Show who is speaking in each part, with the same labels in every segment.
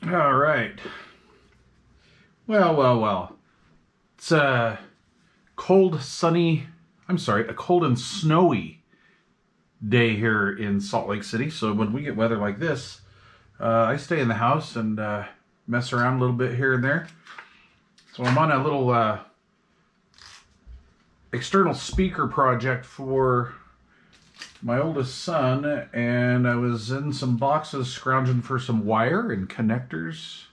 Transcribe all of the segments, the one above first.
Speaker 1: All right. Well. It's a cold and snowy day here in Salt Lake City. So when we get weather like this, I stay in the house and mess around a little bit here and there. So I'm on a little external speaker project for my oldest son, and I was in some boxes scrounging for some wire and connectors,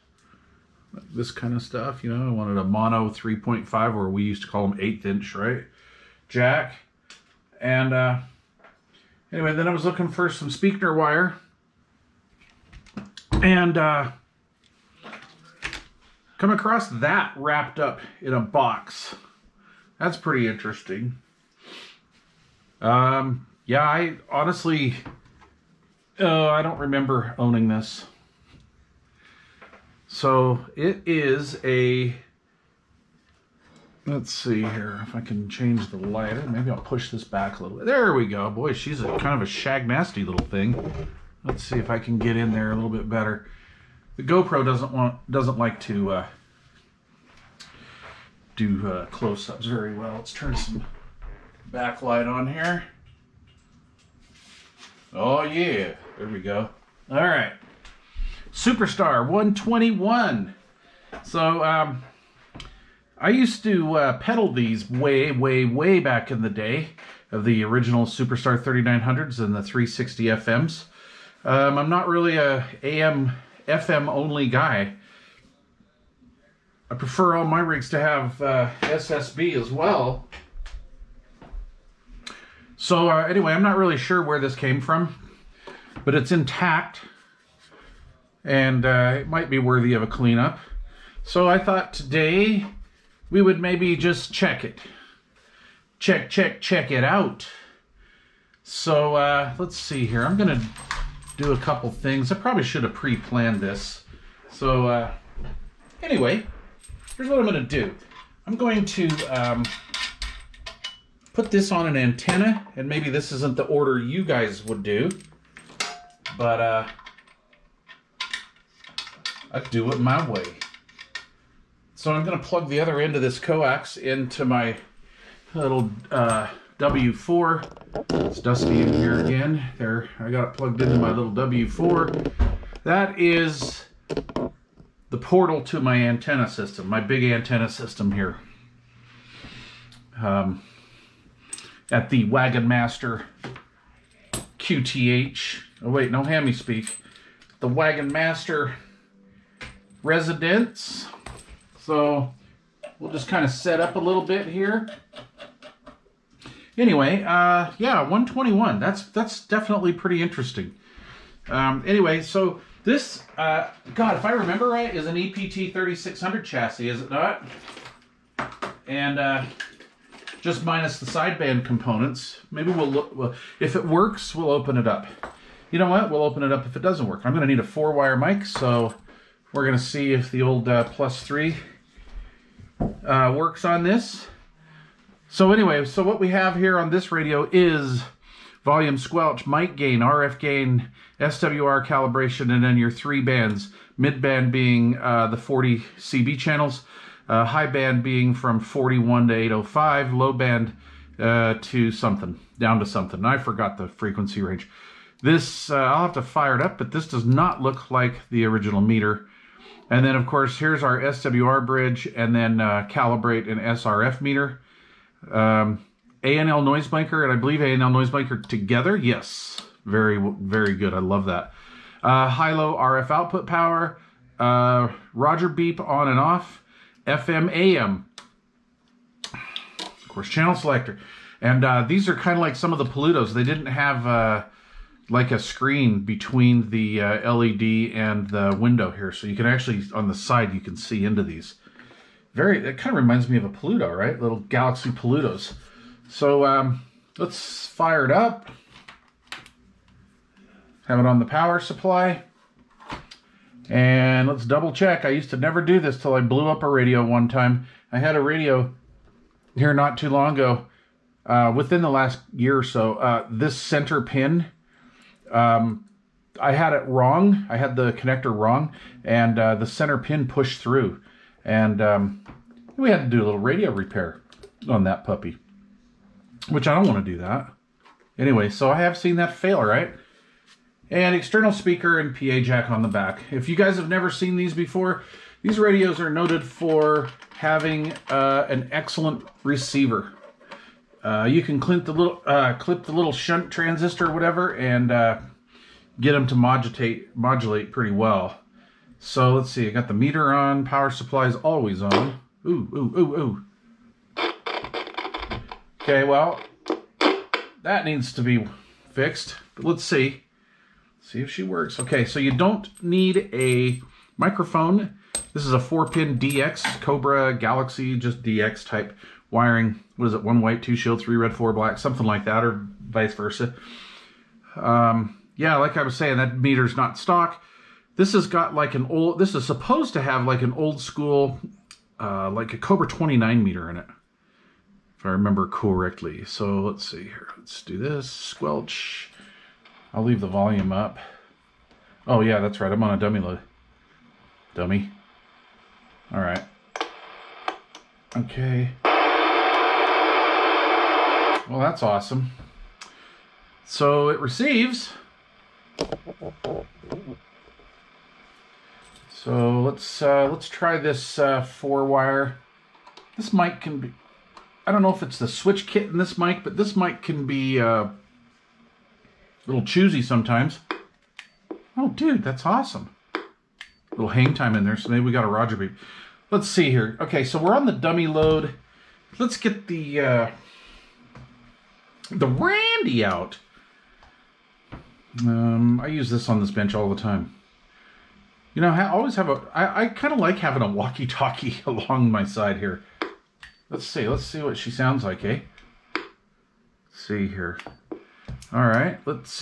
Speaker 1: this kind of stuff. You know, I wanted a mono 3.5, or we used to call them 1/8 inch, right? Jack. And anyway, then I was looking for some speaker wire, and come across that wrapped up in a box. That's pretty interesting. Yeah, I honestly, I don't remember owning this. So it is a, let's see here if I can change the light. Maybe I'll push this back a little bit. There we go. Boy, she's a kind of a shag nasty little thing. Let's see if I can get in there a little bit better. The GoPro doesn't like to do close-ups very well. Let's turn some backlight on here. Oh yeah, there we go. All right, Superstar 121. So I used to pedal these way back in the day of the original Superstar 3900s and the 360 FMs. I'm not really a AM FM only guy. I prefer all my rigs to have SSB as well. So anyway, I'm not really sure where this came from, but it's intact, and it might be worthy of a cleanup. So I thought today we would maybe just check it. Check it out. So let's see here. I'm gonna do a couple things. I probably should have pre-planned this. So anyway, here's what I'm gonna do. I'm going to put this on an antenna, and maybe this isn't the order you guys would do, but I do it my way. So I'm going to plug the other end of this coax into my little W4. It's dusty in here again. There, I got it plugged into my little W4. That is the portal to my antenna system, my big antenna system here. At the Wagon Master QTH. Oh wait, no hammy speak. The Wagon Master residence. So we'll just kind of set up a little bit here. Anyway, yeah, 121. That's definitely pretty interesting. Anyway, so this, God, if I remember right, is an EPT 3600 chassis, is it not? And just minus the sideband components. Maybe we'll look, well, if it works, we'll open it up. You know what? We'll open it up if it doesn't work. I'm going to need a 4-wire mic, so we're going to see if the old +3 works on this. So anyway, so what we have here on this radio is volume squelch, mic gain, RF gain, SWR calibration, and then your 3 bands. Mid band being the 40 CB channels. High band being from 41 to 805, low band to something, down to something. I forgot the frequency range. This, I'll have to fire it up, but this does not look like the original meter. And then, of course, here's our SWR bridge, and then calibrate an SRF meter. ANL noise blanker, and I believe ANL noise blanker together. Yes, very, very good. I love that. High-low RF output power, Roger beep on and off. FM, AM, of course, channel selector. And these are kind of like some of the Plutos. They didn't have like a screen between the LED and the window here. So you can actually, on the side, you can see into these. It kind of reminds me of a Pluto, right? Little Galaxy Plutos. So let's fire it up. Have it on the power supply. And let's double check. I used to never do this till I blew up a radio one time. I had a radio here not too long ago, within the last year or so. This center pin, I I had it wrong. I had the connector wrong, and the center pin pushed through. And we had to do a little radio repair on that puppy, which I don't want to do that. Anyway, so I have seen that fail, right? And external speaker and PA jack on the back. If you guys have never seen these before, these radios are noted for having an excellent receiver. You can clip the little shunt transistor or whatever and get them to modulate pretty well. So let's see, I got the meter on, power supply is always on. Ooh, ooh, ooh, ooh. Okay, well, that needs to be fixed, but let's see. See if she works. Okay, so you don't need a microphone. This is a 4-pin DX, Cobra, Galaxy, just DX type wiring. What is it? 1 white, 2 shield, 3 red, 4 black, something like that, or vice versa. Yeah, like I was saying, that meter's not stock. This has got like an old, this is supposed to have like an old school, like a Cobra 29 meter in it, if I remember correctly. So let's see here. Let's do this. Squelch. I'll leave the volume up. Oh yeah, that's right. I'm on a dummy load. Dummy. All right. Okay. Well, that's awesome. So it receives. So let's try this 4-wire. This mic can be. I don't know if it's the switch kit in this mic, but this mic can be a little choosy sometimes. Oh, dude, that's awesome. Little hang time in there, so maybe we got a Roger beep. Let's see here. Okay, so we're on the dummy load. Let's get the Randy out. I use this on this bench all the time. You know, I always have I kind of like having a walkie-talkie along my side here. Let's see what she sounds like, eh? Let's see here. All right, let's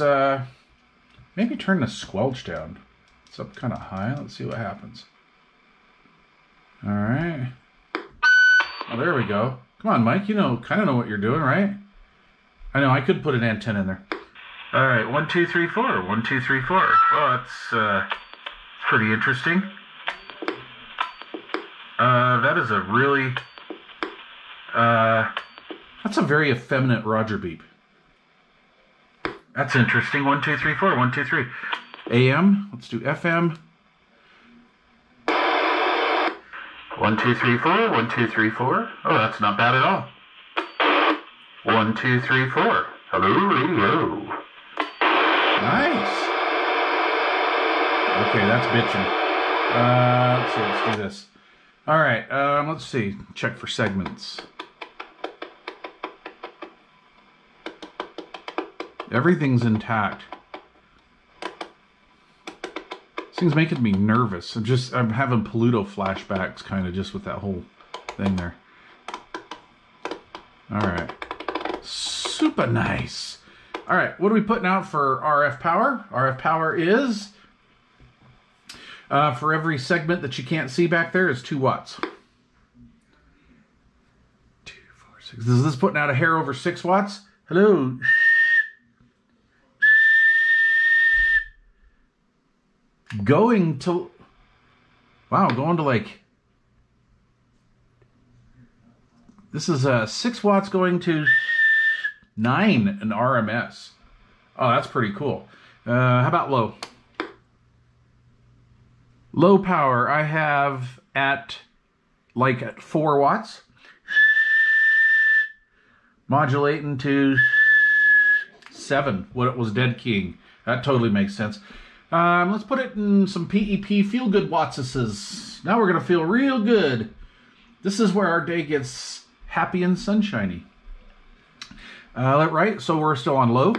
Speaker 1: maybe turn the squelch down. It's up kind of high. Let's see what happens. All right. Oh, there we go. Come on, Mike. You kind of know what you're doing, right? I know. I could put an antenna in there. All right. 1, 2, 3, 4. 1, 2, 3, 4. Well, that's pretty interesting. That is a really that's a very effeminate Roger beep. That's interesting. 1, 2, 3, 4. 1, 2, 3. AM. Let's do FM. 1, 2, 3, 4. 1, 2, 3, 4. Oh, that's not bad at all. 1, 2, 3, 4. Hello, radio. Nice. Okay, that's bitching. Let's see. Let's do this. All right. Let's see. Check for segments. Everything's intact. This thing's making me nervous. I'm having Pluto flashbacks kind of just with that whole thing there. All right. Super nice. All right. What are we putting out for RF power? RF power is, for every segment that you can't see back there, is 2 watts. 2, 4, 6. Is this putting out a hair over 6 watts? Hello. Going to like, this is 6 watts going to 9 in RMS. Oh, that's pretty cool. How about low? Low power, I have at 4 watts. Modulating to 7, what it was dead keying. That totally makes sense. Let's put it in some PEP feel-good wattses. Now we're going to feel real good. This is where our day gets happy and sunshiny. Right, so we're still on low.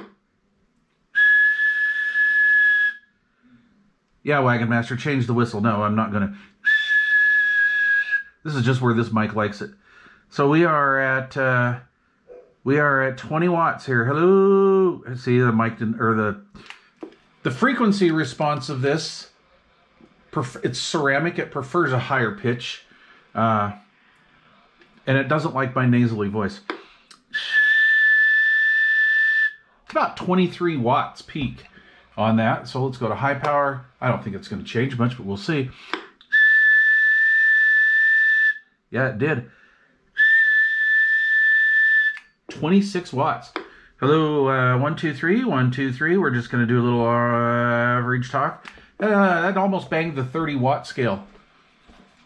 Speaker 1: Yeah, Wagon Master, change the whistle. No, I'm not going to. This is just where this mic likes it. So we are at 20 watts here. Hello. See, the mic didn't, or the frequency response of this, it's ceramic. It prefers a higher pitch. And it doesn't like my nasally voice. It's about 23 watts peak. on that. So let's go to high power. I don't think it's going to change much, but we'll see. Yeah, it did. 26 watts. Hello, 1, 2, 3, 1, 2, 3. We're just going to do a little average talk. That almost banged the 30 watt scale.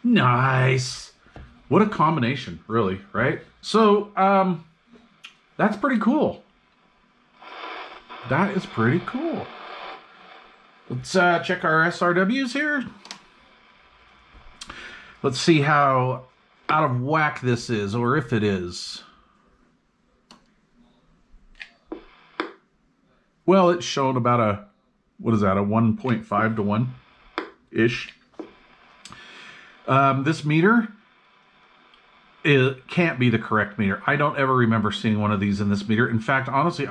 Speaker 1: Nice. What a combination, really, right? So, that's pretty cool. That is pretty cool. Let's check our SRWs here. Let's see how out of whack this is, or if it is. Well, it's shown about a, what is that, a 1.5 to 1-ish. This meter, it can't be the correct meter. I don't ever remember seeing one of these in this meter. In fact, honestly,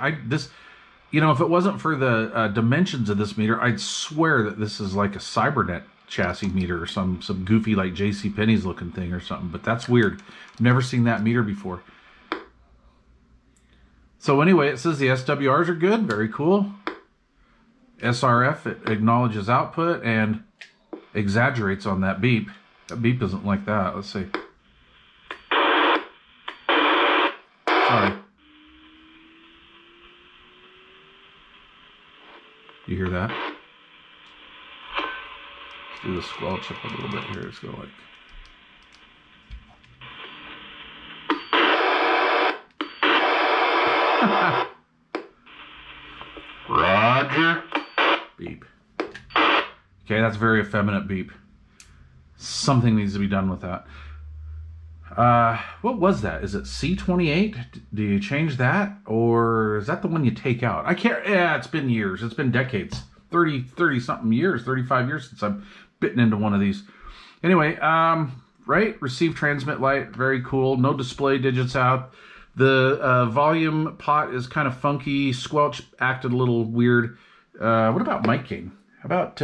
Speaker 1: you know, if it wasn't for the dimensions of this meter, I'd swear that this is like a Cybernet chassis meter or some goofy like JCPenney's looking thing or something. But that's weird. I've never seen that meter before. So anyway, it says the SWRs are good. Very cool. SRF, it acknowledges output and exaggerates on that beep. That beep isn't like that. Let's see. Sorry. You hear that? Let's do the squelch up a little bit here. Let's go like... Roger. Beep. Okay, that's very effeminate beep. Something needs to be done with that. What was that? Is it C28? Do you change that? Or is that the one you take out? I can't... Yeah, it's been years. It's been decades. 30-something years. 35 years since I've bitten into one of these. Anyway, right? Receive transmit light. Very cool. No display digits out. The volume pot is kind of funky. Squelch acted a little weird. What about mic gain? How about,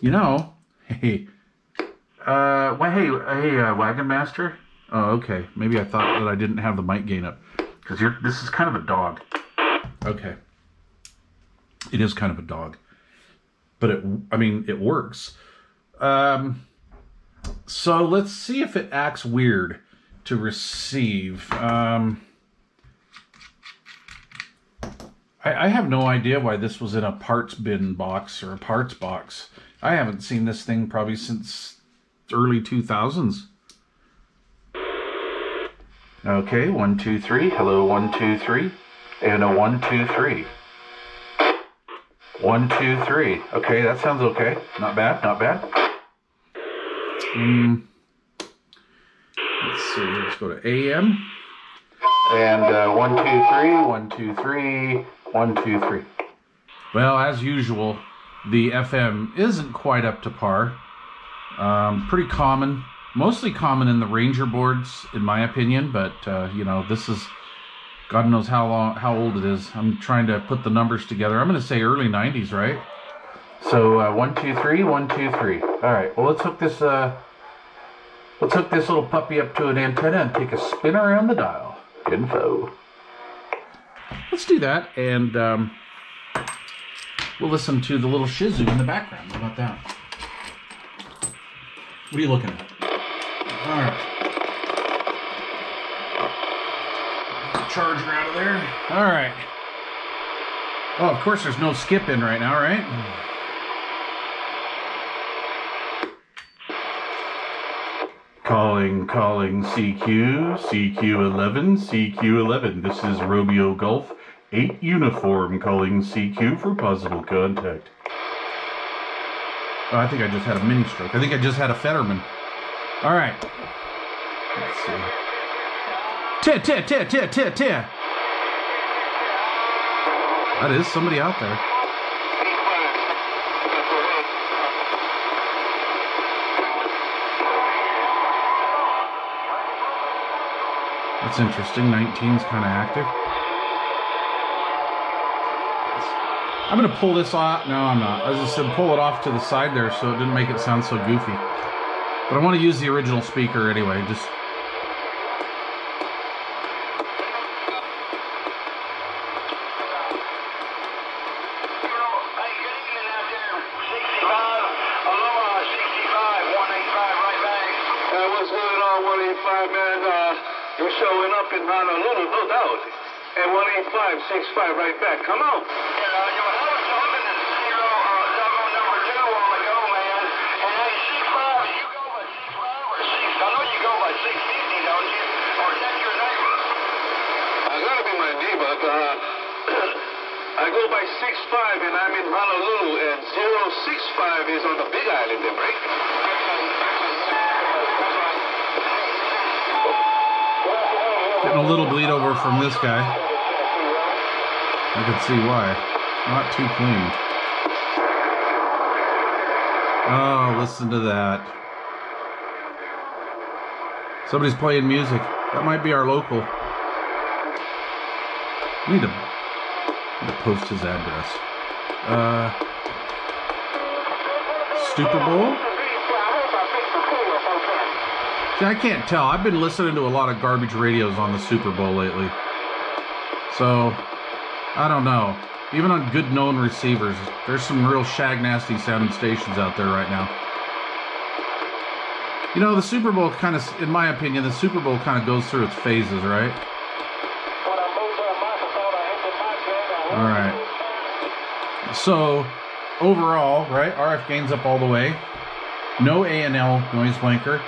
Speaker 1: you know... Hey... hey, Wagon Master? Oh, okay. Maybe I thought that I didn't have the mic gain up. Because this is kind of a dog. Okay. It is kind of a dog. But it works. So let's see if it acts weird to receive. I have no idea why this was in a parts bin box or a parts box. I haven't seen this thing probably since early 2000s. Okay, 1, 2, 3. Hello, 1, 2, 3. And a 1, 2, 3. 1, 2, 3. Okay, that sounds okay. Not bad, not bad. Let's see, let's go to AM. And 1, 2, 3, 1, 2, 3, 1, 2, 3. Well, as usual, the FM isn't quite up to par. Pretty common, mostly common in the Ranger boards, in my opinion. But you know, this is God knows how old it is. I'm trying to put the numbers together. I'm going to say early 90s, right? So 1, 2, 3, 1, 2, 3. All right. Well, let's hook this little puppy up to an antenna and take a spin around the dial. Info. Let's do that, and we'll listen to the little Shih Tzu in the background. How about that? What are you looking at? All right. Charger out of there. All right. Oh, of course, there's no skip in right now, right? Calling CQ, CQ11, CQ11. This is Romeo Golf 8 Uniform calling CQ for possible contact. Oh, I think I just had a mini stroke. I think I just had a Fetterman. All right. Let's see. That is somebody out there. That's interesting. 19's kind of active. I'm going to pull this off. No, I'm not. I just said pull it off to the side there so it didn't make it sound so goofy. But I want to use the original speaker anyway. Just...
Speaker 2: What's going on, 185, man? You're showing up in Honolulu, no doubt. And 18565 right back. Come on. I gotta be my neighbor, I go by 65 and I'm in Honolulu, and 065 is on the Big Island, then, right?
Speaker 1: Getting a little bleed over from this guy. I can see why. Not too clean. Oh, listen to that. Somebody's playing music. That might be our local. I need to post his address. Super Bowl? See, I can't tell. I've been listening to a lot of garbage radios on the Super Bowl lately. So, I don't know. Even on good known receivers, there's some real shag nasty sounding stations out there right now. You know, the Super Bowl kind of, in my opinion, the Super Bowl kind of goes through its phases, right? Alright. So, overall, right, RF gain's up all the way. No A&L noise blanker.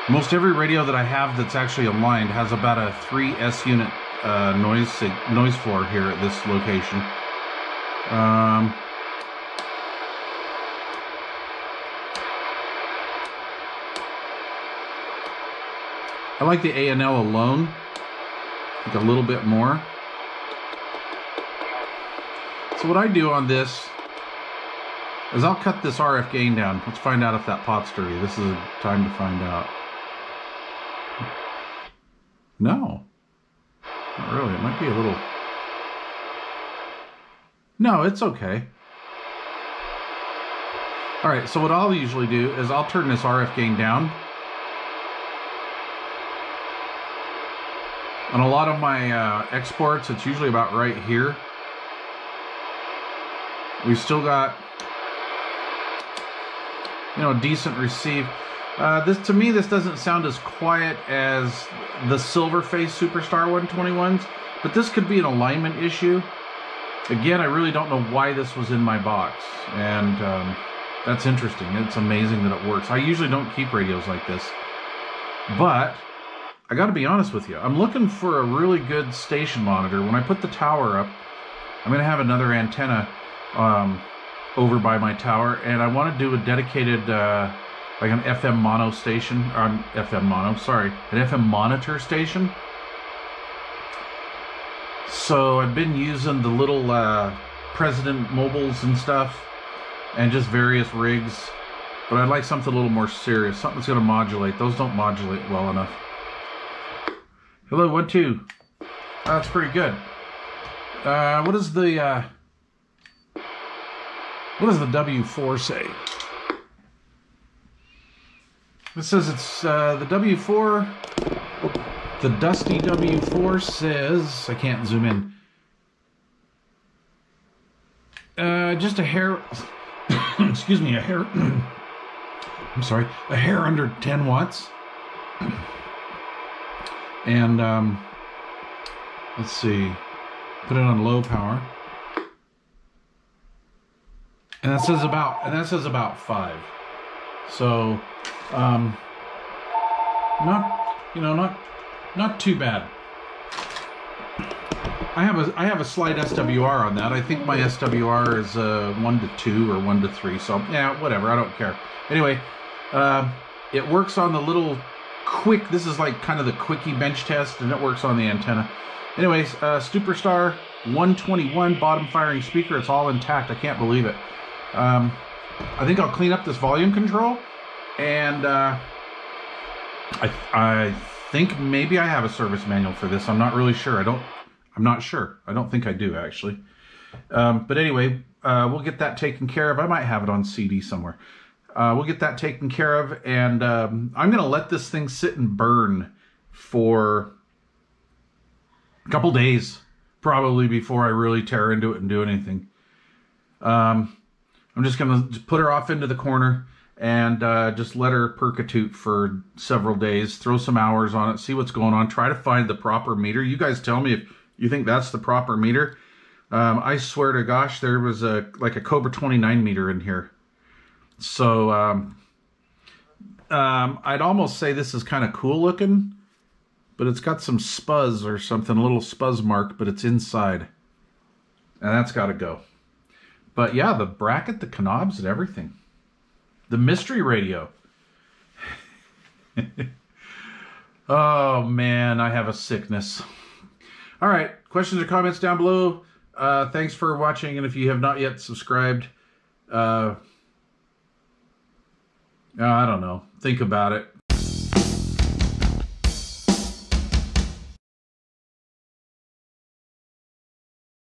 Speaker 1: Most every radio that I have that's actually aligned has about a 3 S unit noise floor here at this location. I like the A&L alone, like a little bit more. So what I do on this is I'll cut this RF gain down. Let's find out if that pot's dirty. This is a time to find out. No. Not really. It might be a little... No, it's okay. Alright, so what I'll usually do is I'll turn this RF gain down. On a lot of my exports, it's usually about right here. We've still got, you know, a decent receive. To me, this doesn't sound as quiet as the Silverface Superstar 121s, but this could be an alignment issue. Again, I really don't know why this was in my box, and that's interesting. It's amazing that it works. I usually don't keep radios like this, but I got to be honest with you. I'm looking for a really good station monitor. When I put the tower up, I'm going to have another antenna over by my tower, and I want to do a dedicated like an FM mono station, or an FM monitor station. So I've been using the little President mobiles and stuff, and just various rigs, but I'd like something a little more serious, something that's going to modulate. Those don't modulate well enough. Hello, 1, 2. That's pretty good. What does the W4 say? It says it's the W4. The Dusty W4 says, I can't zoom in. Just a hair. Excuse me, a hair. I'm sorry, a hair under 10 watts. And let's see, put it on low power, and that says about 5. So not too bad. I have a slight SWR on that. I think my SWR is 1 to 2 or 1 to 3. So yeah, whatever. I don't care. Anyway, it works on the little quick. This is like kind of the quickie bench test, and it works on the antenna. Anyways, Superstar 121 bottom firing speaker. It's all intact. I can't believe it. I think I'll clean up this volume control, and I think maybe I have a service manual for this. I'm not really sure. I'm not sure. I don't think I do, actually. But anyway, we'll get that taken care of. I might have it on CD somewhere. We'll get that taken care of, and I'm going to let this thing sit and burn for a couple days, probably, before I really tear into it and do anything. I'm just going to put her off into the corner and just let her percutute for several days, throw some hours on it, see what's going on, try to find the proper meter. You guys tell me if you think that's the proper meter. I swear to gosh, there was like a Cobra 29 meter in here. So I'd almost say this is kind of cool looking, but it's got some spuzz or something, a little spuzz mark, but it's inside. And that's got to go. But yeah, the bracket, the knobs, and everything. The mystery radio. Oh man, I have a sickness. All right, questions or comments down below. Thanks for watching, and if you have not yet subscribed, I don't know. Think about it.